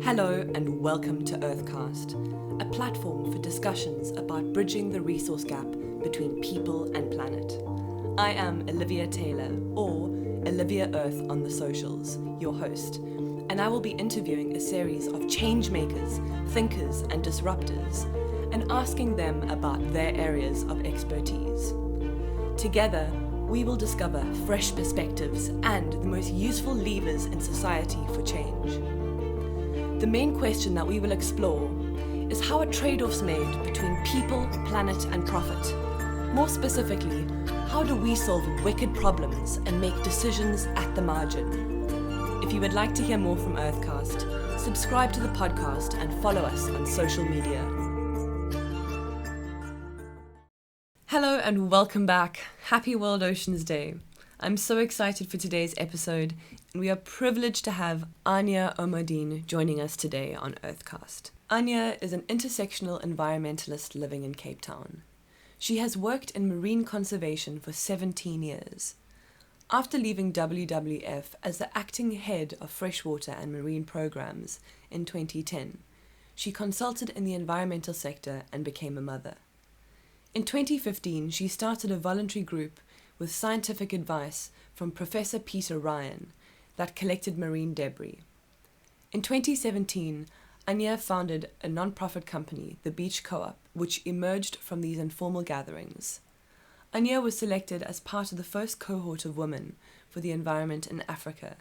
Hello and welcome to Earthcast, a platform for discussions about bridging the resource gap between people and planet. I am Olivia Taylor, or Olivia Earth on the socials, your host, and I will be interviewing a series of change makers, thinkers and disruptors, and asking them about their areas of expertise. Together, we will discover fresh perspectives and the most useful levers in society for change. The main question that we will explore is how are trade-offs made between people, planet and profit? More specifically, how do we solve wicked problems and make decisions at the margin? If you would like to hear more from Earthcast, subscribe to the podcast and follow us on social media. Hello and welcome back. Happy World Oceans Day. I'm so excited for today's episode, and we are privileged to have Aaniyah Omardien joining us today on Earthcast. Aaniyah is an intersectional environmentalist living in Cape Town. She has worked in marine conservation for 17 years. After leaving WWF as the acting head of Freshwater and Marine Programs in 2010, she consulted in the environmental sector and became a mother. In 2015, she started a voluntary group with scientific advice from Professor Peter Ryan that collected marine debris. In 2017, Aaniyah founded a non-profit company, the Beach Co-op, which emerged from these informal gatherings. Aaniyah was selected as part of the first cohort of women for the environment in Africa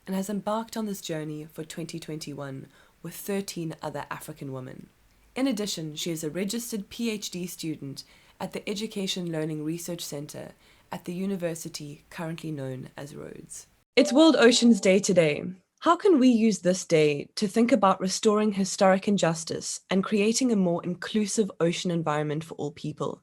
and has embarked on this journey for 2021 with 13 other African women. In addition, she is a registered PhD student at the Education Learning Research Center at the university currently known as Rhodes. It's World Oceans Day today. How can we use this day to think about restoring historic injustice and creating a more inclusive ocean environment for all people,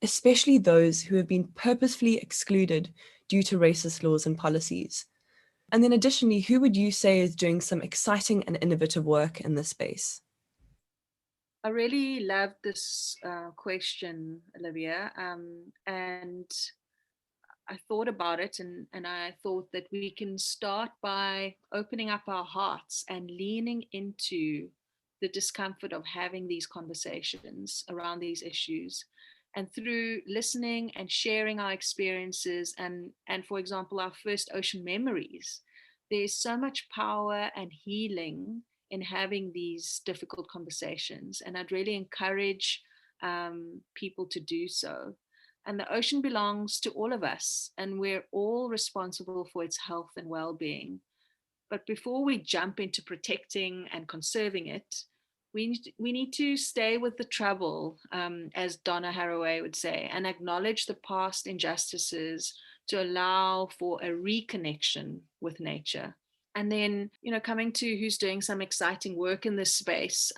especially those who have been purposefully excluded due to racist laws and policies? And then additionally, who would you say is doing some exciting and innovative work in this space? I really love this question, Olivia, and I thought about it and I thought that we can start by opening up our hearts and leaning into the discomfort of having these conversations around these issues. And through listening and sharing our experiences and for example, our first ocean memories, there's so much power and healing in having these difficult conversations. And I'd really encourage people to do so. And the ocean belongs to all of us, and we're all responsible for its health and well-being. But before we jump into protecting and conserving it, we need to stay with the trouble, as Donna Haraway would say, and acknowledge the past injustices to allow for a reconnection with nature. And then, coming to who's doing some exciting work in this space,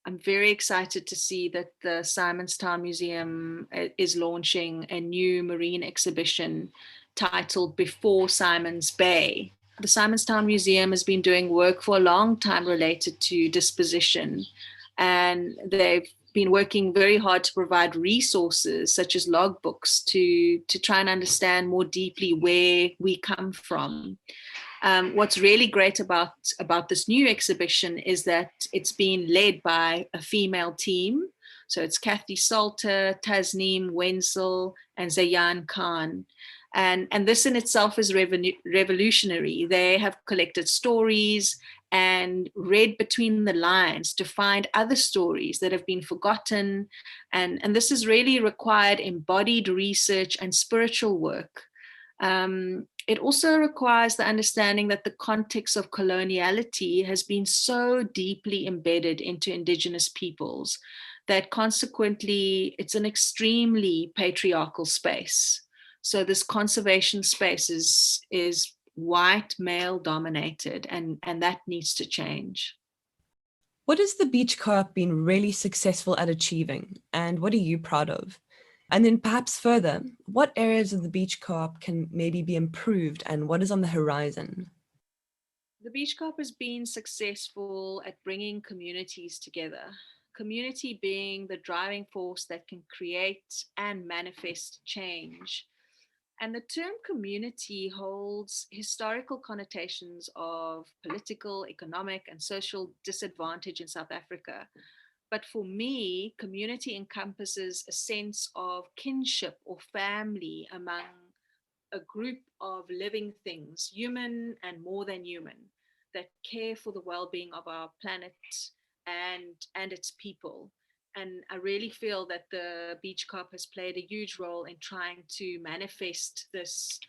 I'm very excited to see that the Simonstown Museum is launching a new marine exhibition titled Before Simon's Bay. The Simonstown Museum has been doing work for a long time related to disposition, and they've been working very hard to provide resources such as logbooks to try and understand more deeply where we come from. What's really great about this new exhibition is that it's being led by a female team. So it's Kathy Salter, Tasneem Wenzel, and Zayan Khan. And this in itself is revolutionary. They have collected stories and read between the lines to find other stories that have been forgotten. And this has really required embodied research and spiritual work. It also requires the understanding that the context of coloniality has been so deeply embedded into Indigenous peoples that consequently it's an extremely patriarchal space. So this conservation space is white, male dominated, and that needs to change. What has the Beach Co-op been really successful at achieving, and what are you proud of? And then perhaps further, what areas of the Beach Co-op can maybe be improved and what is on the horizon? The Beach Co-op has been successful at bringing communities together. Community being the driving force that can create and manifest change. And the term community holds historical connotations of political, economic, and social disadvantage in South Africa. But for me, community encompasses a sense of kinship or family among a group of living things, human and more than human, that care for the well-being of our planet and its people. And I really feel that the Beach Cop has played a huge role in trying to manifest this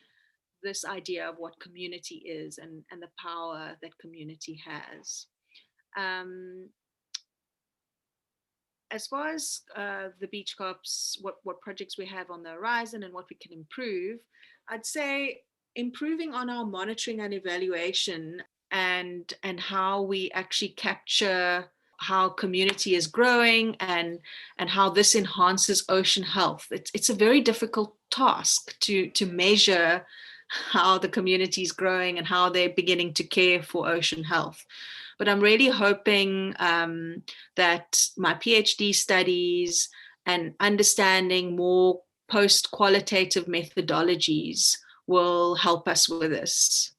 idea of what community is and the power that community has. Um, as far as the Beach Cops, what projects we have on the horizon and what we can improve, I'd say improving on our monitoring and evaluation and how we actually capture how community is growing and how this enhances ocean health. It's a very difficult task to measure how the community is growing and how they're beginning to care for ocean health. But I'm really hoping that my PhD studies and understanding more post-qualitative methodologies will help us with this.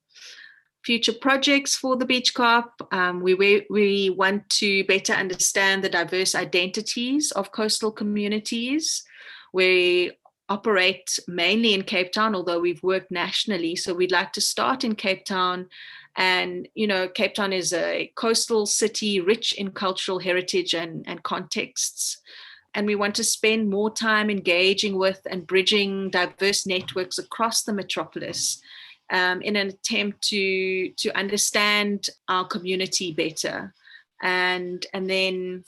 Future projects for the Beach Cop, we want to better understand the diverse identities of coastal communities. We operate mainly in Cape Town, although we've worked nationally. So we'd like to start in Cape Town. And, you know, Cape Town is a coastal city rich in cultural heritage and contexts. And we want to spend more time engaging with and bridging diverse networks across the metropolis in an attempt to understand our community better. And then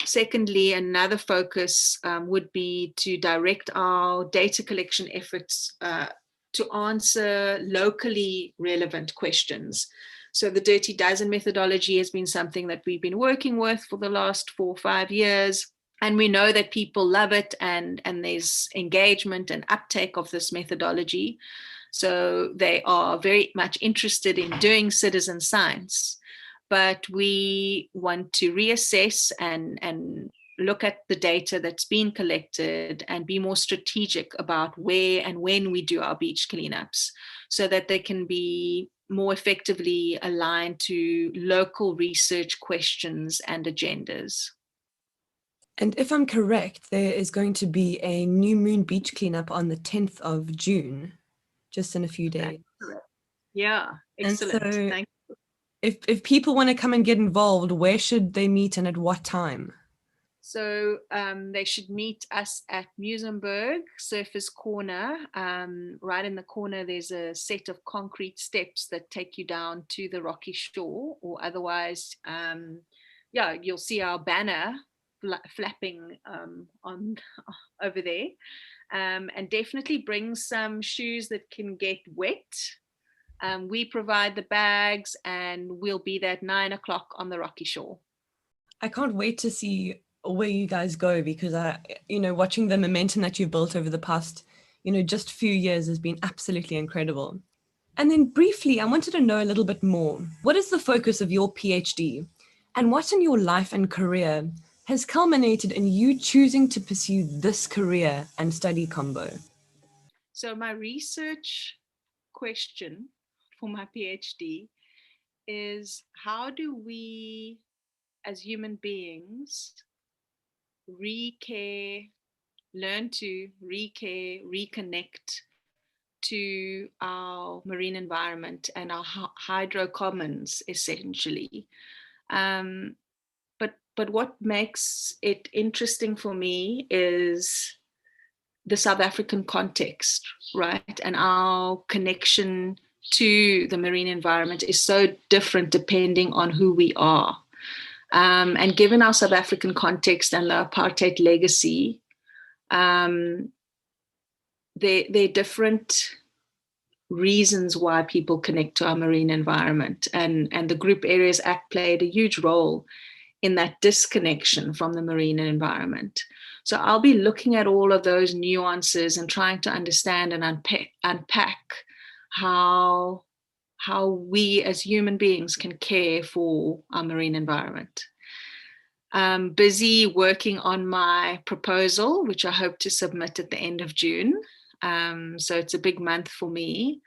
secondly, another focus would be to direct our data collection efforts to answer locally relevant questions. So the Dirty Dozen methodology has been something that we've been working with for the last 4 or 5 years. And we know that people love it and there's engagement and uptake of this methodology. So they are very much interested in doing citizen science. But we want to reassess and look at the data that's been collected and be more strategic about where and when we do our beach cleanups so that they can be more effectively aligned to local research questions and agendas. And if I'm correct, there is going to be a New Moon beach cleanup on the 10th of June, just in a few days. Yeah, excellent. And so Thank you. If people want to come and get involved, where should they meet and at what time? So they should meet us at Muizenberg Surfers Corner. Right in the corner, there's a set of concrete steps that take you down to the rocky shore, or otherwise, you'll see our banner flapping on over there. And definitely bring some shoes that can get wet. We provide the bags and we'll be there at 9 o'clock on the rocky shore. I can't wait to see where you guys go because watching the momentum that you've built over the past, just few years has been absolutely incredible. And then briefly, I wanted to know a little bit more. What is the focus of your PhD? And what in your life and career has culminated in you choosing to pursue this career and study combo? So my research question for my PhD is, how do we as human beings learn to reconnect to our marine environment and our hydrocarbons, essentially. But what makes it interesting for me is the South African context, right? And our connection to the marine environment is so different depending on who we are. And given our South African context and the apartheid legacy, there are different reasons why people connect to our marine environment. And the Group Areas Act played a huge role in that disconnection from the marine environment. So I'll be looking at all of those nuances and trying to understand and unpack how we as human beings can care for our marine environment. I'm busy working on my proposal, which I hope to submit at the end of June. So it's a big month for me,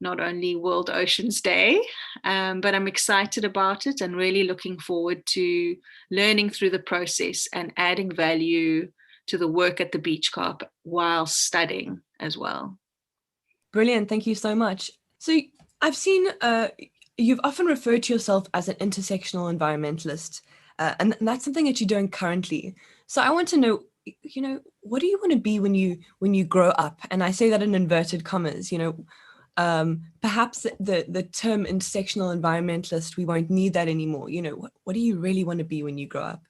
not only World Oceans Day, but I'm excited about it and really looking forward to learning through the process and adding value to the work at the Beach Carp while studying as well. Brilliant. Thank you so much. So I've seen you've often referred to yourself as an intersectional environmentalist, and that's something that you're doing currently. So I want to know, what do you want to be when you grow up? And I say that in inverted commas. Perhaps the term intersectional environmentalist, we won't need that anymore. What do you really want to be when you grow up?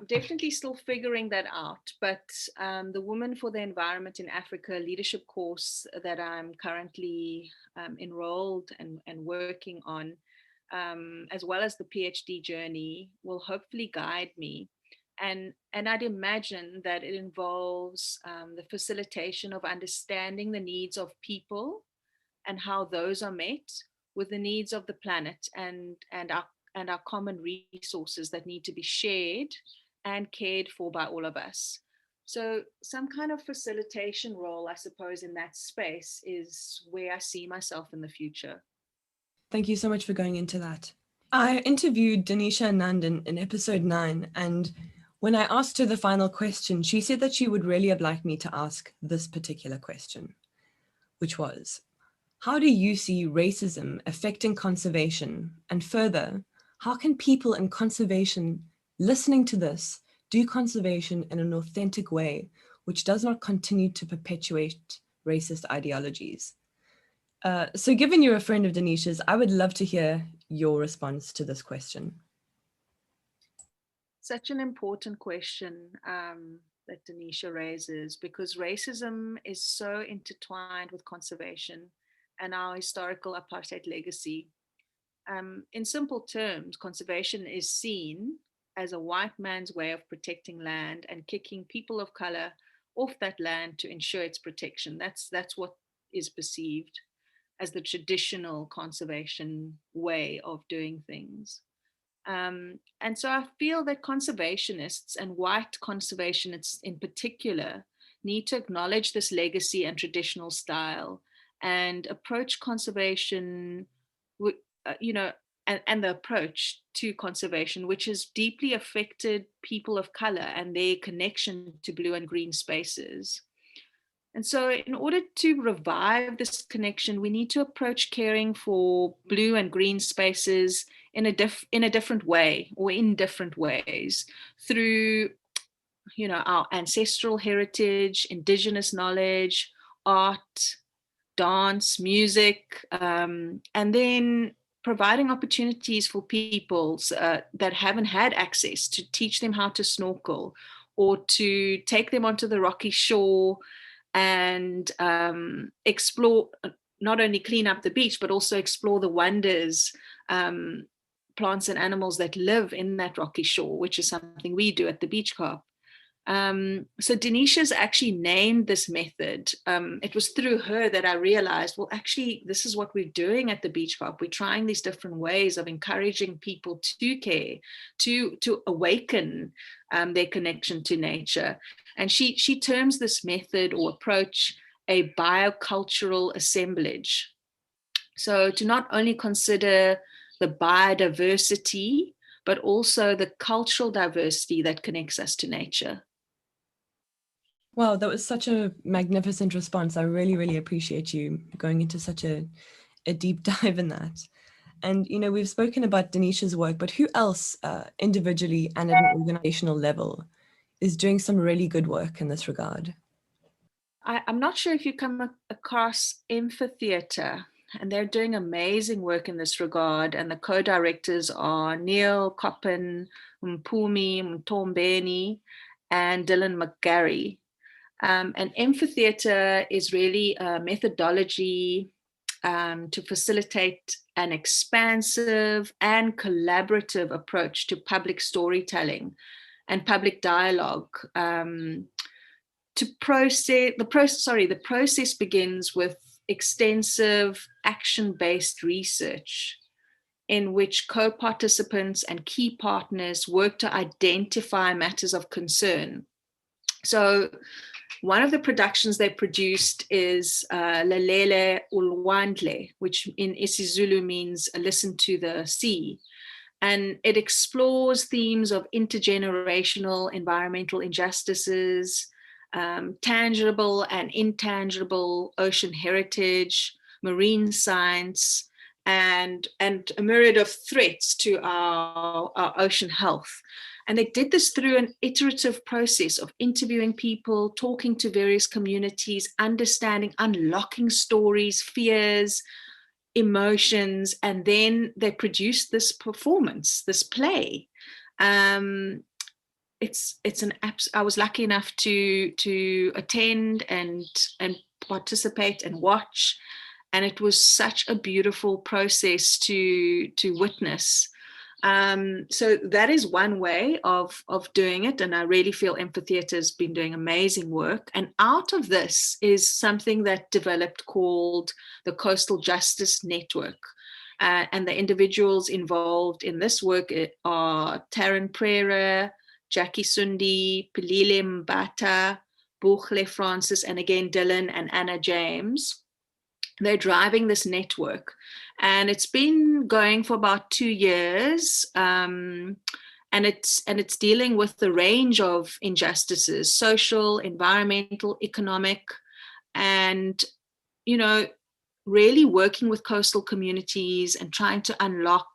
Definitely still figuring that out, but the Women for the Environment in Africa leadership course that I'm currently enrolled and working on, as well as the PhD journey, will hopefully guide me. And I'd imagine that it involves the facilitation of understanding the needs of people and how those are met with the needs of the planet and our common resources that need to be shared and cared for by all of us. So some kind of facilitation role, I suppose, in that space is where I see myself in the future. Thank you so much for going into that. I interviewed Danisha Nandan in episode 9, and when I asked her the final question, she said that she would really have liked me to ask this particular question, which was, how do you see racism affecting conservation? And further, how can people in conservation listening to this do conservation in an authentic way, which does not continue to perpetuate racist ideologies? So given you're a friend of Danisha's, I would love to hear your response to this question. Such an important question that Danisha raises, because racism is so intertwined with conservation and our historical apartheid legacy. In simple terms, conservation is seen as a white man's way of protecting land and kicking people of color off that land to ensure its protection. That's what is perceived as the traditional conservation way of doing things. And so I feel that conservationists and white conservationists in particular need to acknowledge this legacy and traditional style and approach conservation, you know, and the approach to conservation, which has deeply affected people of color and their connection to blue and green spaces. And so, in order to revive this connection, we need to approach caring for blue and green spaces in a different way, or in different ways, through our ancestral heritage, indigenous knowledge, art, dance, music, and then providing opportunities for people that haven't had access, to teach them how to snorkel or to take them onto the rocky shore and explore, not only clean up the beach, but also explore the wonders, plants and animals that live in that rocky shore, which is something we do at the Beach Carp. So Denisha's actually named this method. It was through her that I realized, well, actually, this is what we're doing at the Beach Carp. We're trying these different ways of encouraging people to care, to awaken their connection to nature. And she terms this method or approach a biocultural assemblage. So to not only consider the biodiversity, but also the cultural diversity that connects us to nature. Wow, that was such a magnificent response. I really, really appreciate you going into such a deep dive in that. And, we've spoken about Denisha's work, but who else individually and at an organizational level is doing some really good work in this regard? I'm not sure if you come across Amphitheatre, and they're doing amazing work in this regard. And the co-directors are Neil Coppin, Mpumi Mtombeni, and Dylan McGarry. And Amphitheatre is really a methodology to facilitate an expansive and collaborative approach to public storytelling and public dialogue. The process begins with extensive action-based research in which co-participants and key partners work to identify matters of concern. So one of the productions they produced is Lalele Ulwandle, which in isiZulu means listen to the sea. And it explores themes of intergenerational environmental injustices, tangible and intangible ocean heritage, marine science, and a myriad of threats to our ocean health. And they did this through an iterative process of interviewing people, talking to various communities, understanding, unlocking stories, fears, emotions, and then they produced this performance, this play. It's an I was lucky enough to attend and participate and watch, and it was such a beautiful process to witness. So that is one way of doing it, and I really feel Amphitheatre has been doing amazing work. And out of this is something that developed called the Coastal Justice Network. And the individuals involved in this work are Taryn Prera, Jackie Sundi, Pilile Mbata, Buchle Francis, and again Dylan and Anna James. They're driving this network, and it's been going for about 2 years. And it's dealing with the range of injustices: social, environmental, economic, and really working with coastal communities and trying to unlock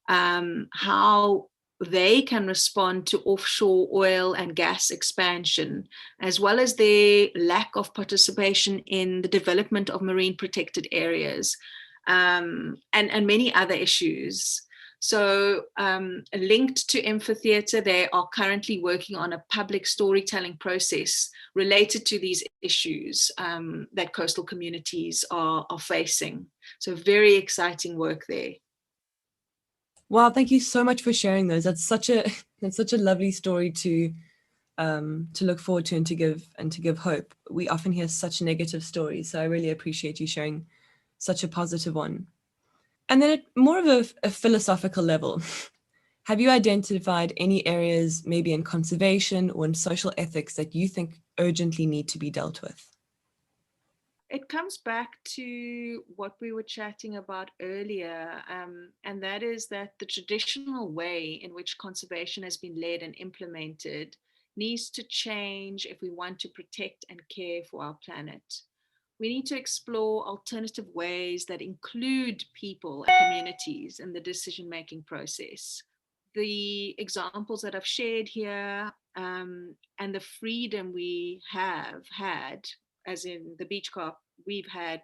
how they can respond to offshore oil and gas expansion, as well as their lack of participation in the development of marine protected areas, and many other issues. So linked to Amphitheatre, they are currently working on a public storytelling process related to these issues that coastal communities are facing. So very exciting work there. Wow, thank you so much for sharing those. That's such a lovely story to look forward to and to give hope. We often hear such negative stories, so I really appreciate you sharing such a positive one. And then at more of a philosophical level, have you identified any areas, maybe in conservation or in social ethics, that you think urgently need to be dealt with? It comes back to what we were chatting about earlier, and that is that the traditional way in which conservation has been led and implemented needs to change if we want to protect and care for our planet. We need to explore alternative ways that include people and communities in the decision-making process. The examples that I've shared here, and the freedom we have had, as in the Beach Corp, we've had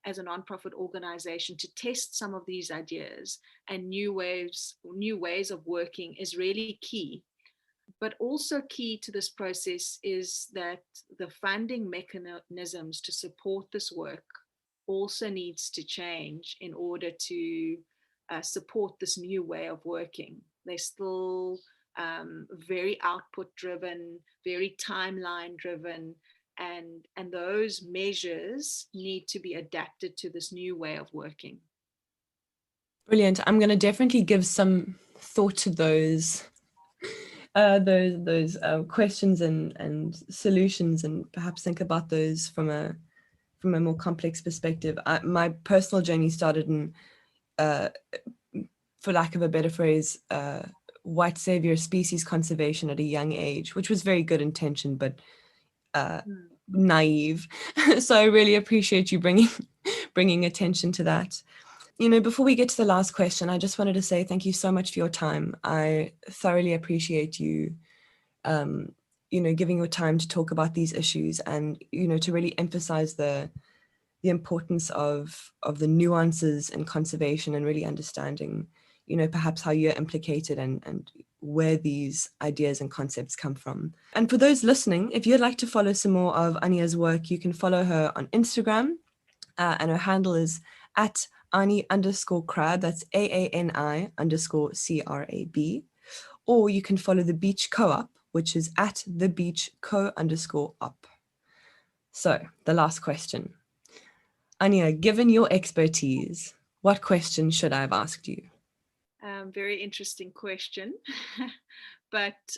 as a nonprofit organization to test some of these ideas and new ways of working is really key. But also key to this process is that the funding mechanisms to support this work also needs to change in order to support this new way of working. They're still very output driven, very timeline driven, and those measures need to be adapted to this new way of working. Brilliant. I'm going to definitely give some thought to those questions and solutions, and perhaps think about those from a more complex perspective. My personal journey started in, for lack of a better phrase, white savior species conservation at a young age, which was very good intention, but naive. So I really appreciate you bringing attention to that. Before we get to the last question, I just wanted to say thank you so much for your time. I thoroughly appreciate you, giving your time to talk about these issues, and, to really emphasize the importance of the nuances in conservation, and really understanding, perhaps how you're implicated and where these ideas and concepts come from. And for those listening, if you'd like to follow some more of Aaniyah's work, you can follow her on Instagram, and her handle is at Ani_crab, that's AANI_CRAB, or you can follow the Beach Co-op, which is at the Beach Co_op. So the last question. Aaniyah, given your expertise, what question should I have asked you? Very interesting question. But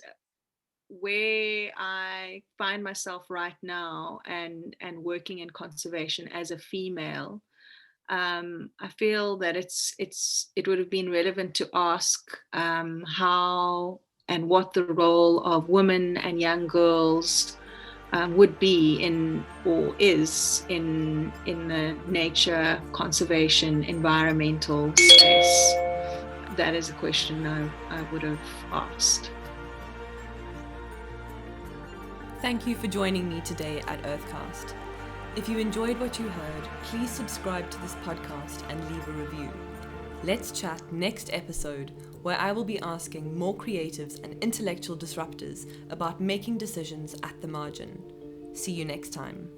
where I find myself right now and working in conservation as a female, I feel that it would have been relevant to ask how and what the role of women and young girls would be in or is in the nature, conservation, environmental space. That is a question I would have asked. Thank you for joining me today at Earthcast. If you enjoyed what you heard, please subscribe to this podcast and leave a review. Let's chat next episode, where I will be asking more creatives and intellectual disruptors about making decisions at the margin. See you next time.